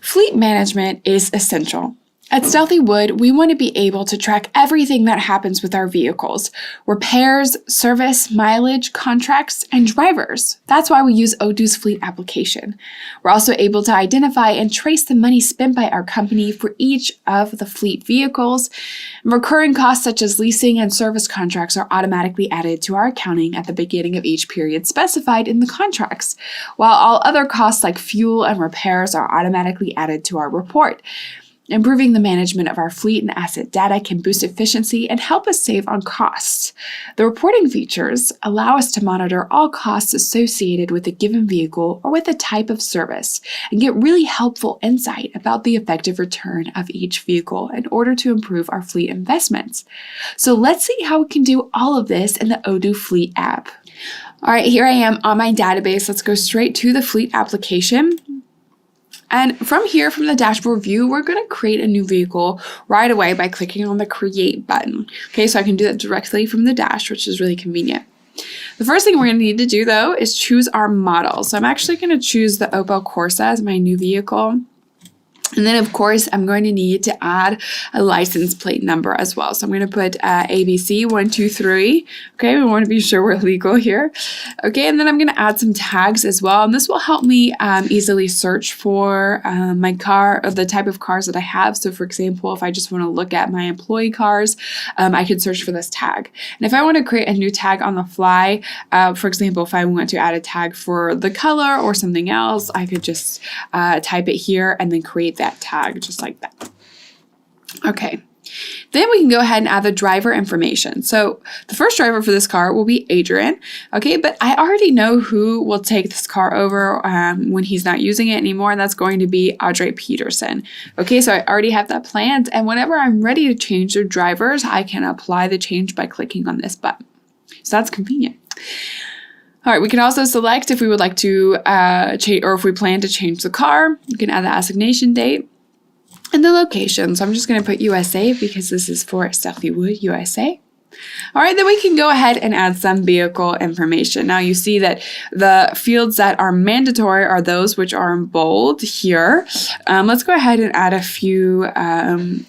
Fleet management is essential. At Stealthy Wood, we want to be able to track everything that happens with our vehicles: repairs, service, mileage, contracts, and drivers. That's why we use Odoo's Fleet application. We're also able to identify and trace the money spent by our company for each of the fleet vehicles. Recurring costs such as leasing and service contracts are automatically added to our accounting at the beginning of each period specified in the contracts, while all other costs like fuel and repairs are automatically added to our report. Improving the management of our fleet and asset data can boost efficiency and help us save on costs. The reporting features allow us to monitor all costs associated with a given vehicle or with a type of service and get really helpful insight about the effective return of each vehicle in order to improve our fleet investments. So let's see how we can do all of this in the Odoo Fleet app. All right, here I am on my database. Let's go straight to the Fleet application. And from here, from the dashboard view, we're going to create a new vehicle right away by clicking on the Create button. Okay, so I can do that directly from the dash, which is really convenient. The first thing we're going to need to do, though, is choose our model. So I'm actually going to choose the Opel Corsa as my new vehicle. And then, of course, I'm going to need to add a license plate number as well. So I'm going to put ABC123. Okay, we want to be sure we're legal here. Okay, and then I'm going to add some tags as well. And this will help me easily search for my car or the type of cars that I have. So, for example, if I just want to look at my employee cars, I can search for this tag. And if I want to create a new tag on the fly, for example, if I want to add a tag for the color or something else, I could just type it here and then create that tag just like that. Okay, then we can go ahead and add the driver information. So the first driver for this car will be Adrian. Okay, but I already know who will take this car over when he's not using it anymore, and that's going to be Audrey Peterson. Okay, so I already have that planned, and whenever I'm ready to change the drivers, I can apply the change by clicking on this button. So that's convenient. All right, we can also select if we would like to change, or if we plan to change the car. You can add the assignation date and the location. So I'm just going to put USA because this is for Stealthy Wood USA. All right, then we can go ahead and add some vehicle information. Now you see that the fields that are mandatory are those which are in bold here. Let's go ahead and add a few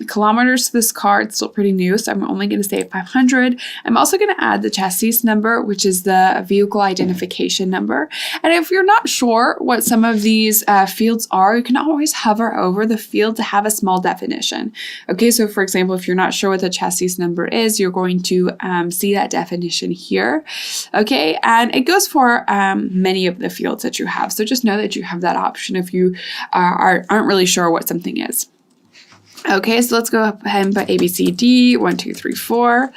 kilometers to this car. It's still pretty new, so I'm only going to say 500. I'm also going to add the chassis number, which is the vehicle identification number. And if you're not sure what some of these fields are, you can always hover over the field to have a small definition. Okay, so for example, if you're not sure what the chassis number is, you're going to see that definition here. Okay, and it goes for many of the fields that you have. So just know that you have that option if you aren't really sure what something is. Okay, so let's go ahead and put ABCD 1, 2, 3, 4.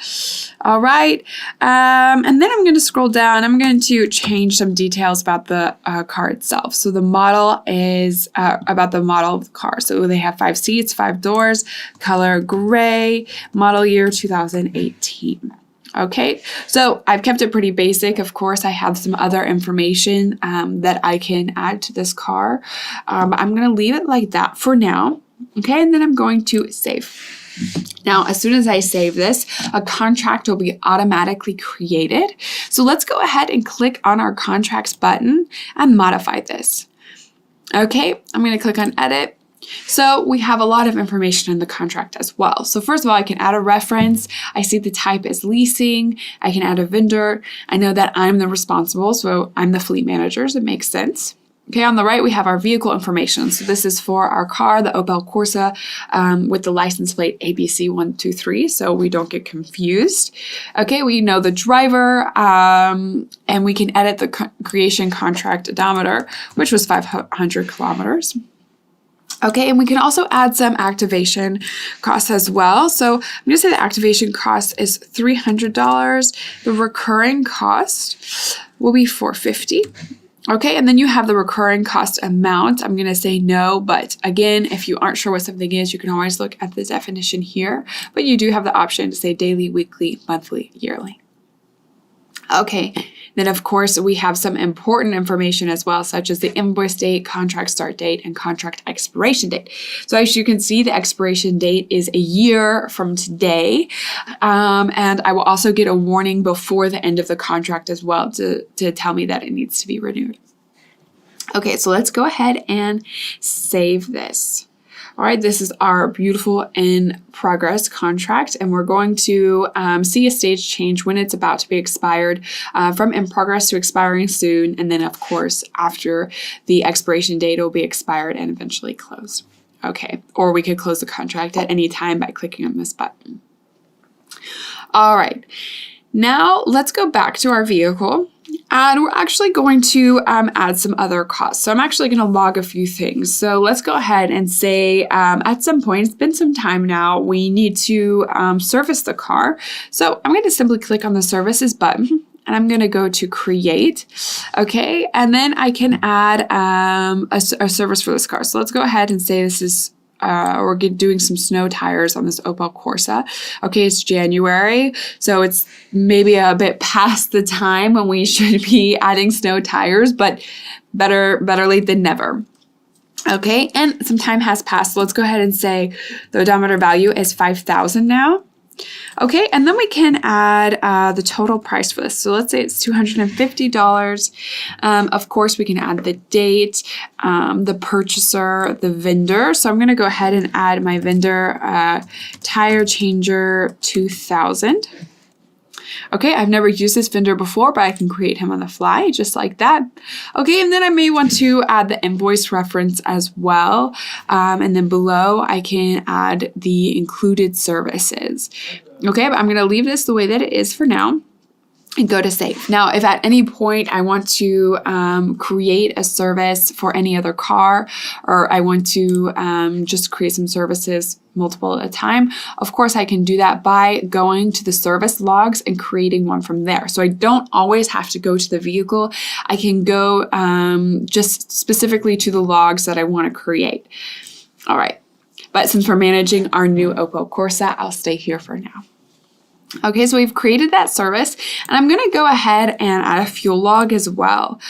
All right, and then I'm going to scroll down. I'm going to change some details about the car itself. So the model is about the model of the car. So they have 5 seats, 5 doors, color gray, model year 2018. Okay, so I've kept it pretty basic. Of course, I have some other information that I can add to this car. I'm going to leave it like that for now. Okay, and then I'm going to save. Now, as soon as I save this, a contract will be automatically created. So let's go ahead and click on our contracts button and modify this. Okay, I'm going to click on edit. So we have a lot of information in the contract as well. So first of all, I can add a reference. I see the type is leasing. I can add a vendor. I know that I'm the responsible, so I'm the fleet manager, so it makes sense. Okay, on the right, we have our vehicle information. So this is for our car, the Opel Corsa, with the license plate ABC123, so we don't get confused. Okay, we know the driver, and we can edit the creation contract odometer, which was 500 kilometers. Okay, and we can also add some activation costs as well. So I'm going to say the activation cost is $300. The recurring cost will be $450. Okay, and then you have the recurring cost amount. I'm going to say no, but again, if you aren't sure what something is, you can always look at the definition here, but you do have the option to say daily, weekly, monthly, yearly. Okay, then of course we have some important information as well, such as the invoice date, contract start date, and contract expiration date. So as you can see, the expiration date is a year from today, and I will also get a warning before the end of the contract as well to tell me that it needs to be renewed. Okay, so let's go ahead and save this. All right, this is our beautiful in progress contract, and we're going to see a stage change when it's about to be expired from in progress to expiring soon. And then, of course, after the expiration date, it will be expired and eventually closed. Okay, or we could close the contract at any time by clicking on this button. All right, now let's go back to our vehicle. And we're actually going to add some other costs. So I'm actually going to log a few things. So let's go ahead and say at some point, it's been some time now, we need to service the car. So I'm going to simply click on the services button. And I'm going to go to create. Okay. And then I can add a service for this car. So let's go ahead and say this is we're doing some snow tires on this Opel Corsa. Okay, it's January, so it's maybe a bit past the time when we should be adding snow tires, but better late than never. Okay, and some time has passed. So let's go ahead and say the odometer value is 5,000 now. Okay, and then we can add the total price for this. So let's say it's $250. Of course, we can add the date, the purchaser, the vendor. So I'm going to go ahead and add my vendor, tire changer 2000. Okay, I've never used this vendor before, but I can create him on the fly, just like that. Okay, and then I may want to add the invoice reference as well. And then below, I can add the included services. Okay, but I'm going to leave this the way that it is for now. And go to save. Now, if at any point I want to create a service for any other car, or I want to just create some services multiple at a time, of course I can do that by going to the service logs and creating one from there. So I don't always have to go to the vehicle. I can go just specifically to the logs that I want to create. All right. But since we're managing our new Opel Corsa, I'll stay here for now. Okay, so we've created that service, and I'm going to go ahead and add a fuel log as well.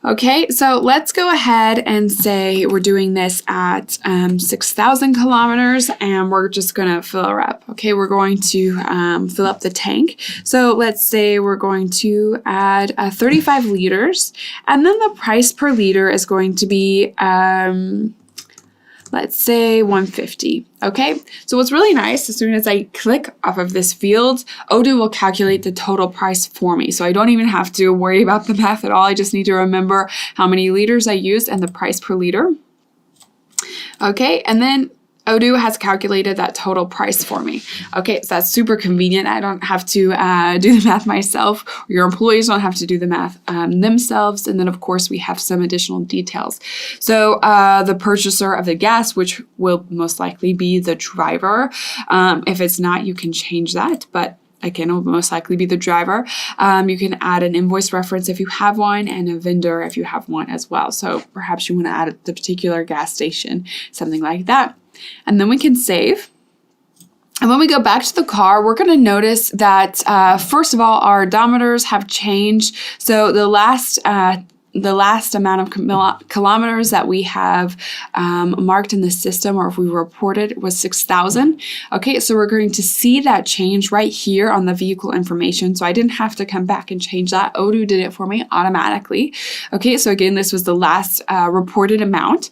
Okay, so let's go ahead and say we're doing this at 6,000 kilometers, and we're just going to fill her up. Okay, we're going to fill up the tank. So let's say we're going to add 35 liters, and then the price per liter is going to be let's say 150. Okay, so what's really nice, as soon as I click off of this field, Odoo will calculate the total price for me. So I don't even have to worry about the math at all. I just need to remember how many liters I used and the price per liter. Okay, and then Odoo has calculated that total price for me. Okay, so that's super convenient. I don't have to do the math myself. Your employees don't have to do the math themselves. And then, of course, we have some additional details. So the purchaser of the gas, which will most likely be the driver. If it's not, you can change that. But again, it will most likely be the driver. You can add an invoice reference if you have one, and a vendor if you have one as well. So perhaps you want to add the particular gas station, something like that. And then we can save. And when we go back to the car, we're going to notice that, first of all, our odometers have changed. So the last amount of kilometers that we have marked in the system, or if we reported, was 6,000. Okay, so we're going to see that change right here on the vehicle information. So I didn't have to come back and change that. Odoo did it for me automatically. Okay, so again, this was the last reported amount.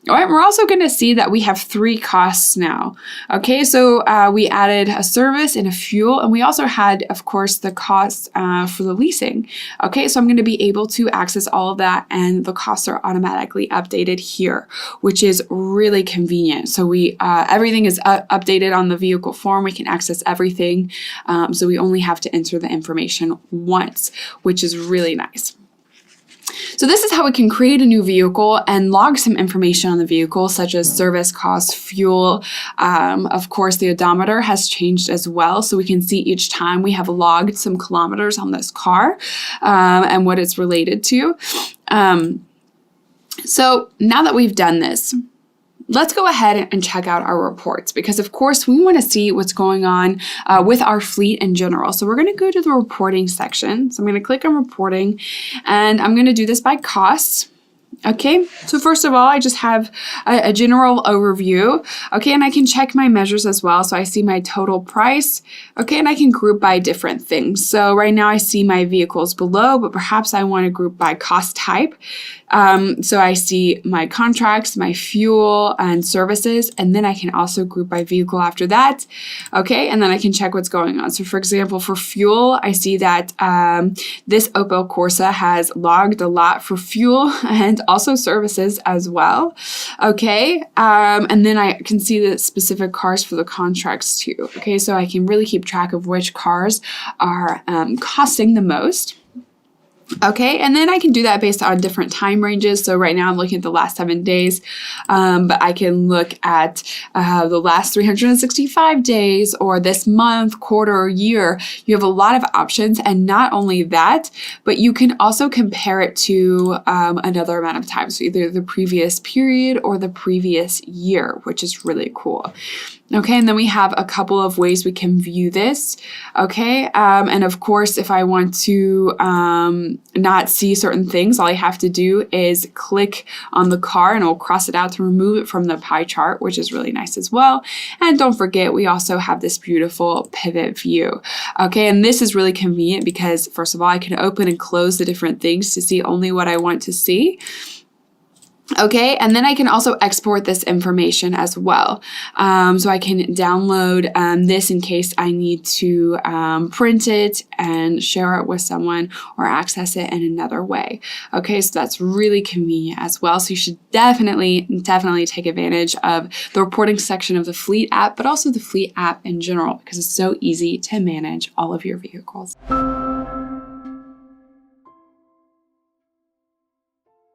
All right, we're also going to see that we have 3 costs now. Okay, so we added a service and a fuel, and we also had, of course, the cost for the leasing. Okay, so I'm going to be able to access all of that, and the costs are automatically updated here, which is really convenient. So we everything is updated on the vehicle form. We can access everything, so we only have to enter the information once, which is really nice. So this is how we can create a new vehicle and log some information on the vehicle, such as service costs, fuel. Of course, the odometer has changed as well, so we can see each time we have logged some kilometers on this car and what it's related to. So now that we've done this, let's go ahead and check out our reports, because of course we want to see what's going on with our fleet in general. So we're going to go to the reporting section. So I'm going to click on reporting, and I'm going to do this by costs. Okay, so first of all, I just have a general overview, okay, and I can check my measures as well. So I see my total price, okay, and I can group by different things. So right now I see my vehicles below, but perhaps I want to group by cost type. So I see my contracts, my fuel and services, and then I can also group by vehicle after that, okay, and then I can check what's going on. So for example, for fuel, I see that this Opel Corsa has logged a lot for fuel and also services as well, okay, and then I can see the specific cars for the contracts too, okay, so I can really keep track of which cars are costing the most. Okay, and then I can do that based on different time ranges. So right now I'm looking at the last 7 days, but I can look at the last 365 days or this month, quarter, or year. You have a lot of options, and not only that, but you can also compare it to another amount of time. So either the previous period or the previous year, which is really cool. Okay, and then we have a couple of ways we can view this, okay, and of course, if I want to not see certain things, all I have to do is click on the car and it'll cross it out to remove it from the pie chart, which is really nice as well. And don't forget, we also have this beautiful pivot view, okay, and this is really convenient because, first of all, I can open and close the different things to see only what I want to see. Okay, and then I can also export this information as well. So I can download this in case I need to print it and share it with someone or access it in another way. Okay, so that's really convenient as well. So you should definitely take advantage of the reporting section of the Fleet app, but also the Fleet app in general because it's so easy to manage all of your vehicles.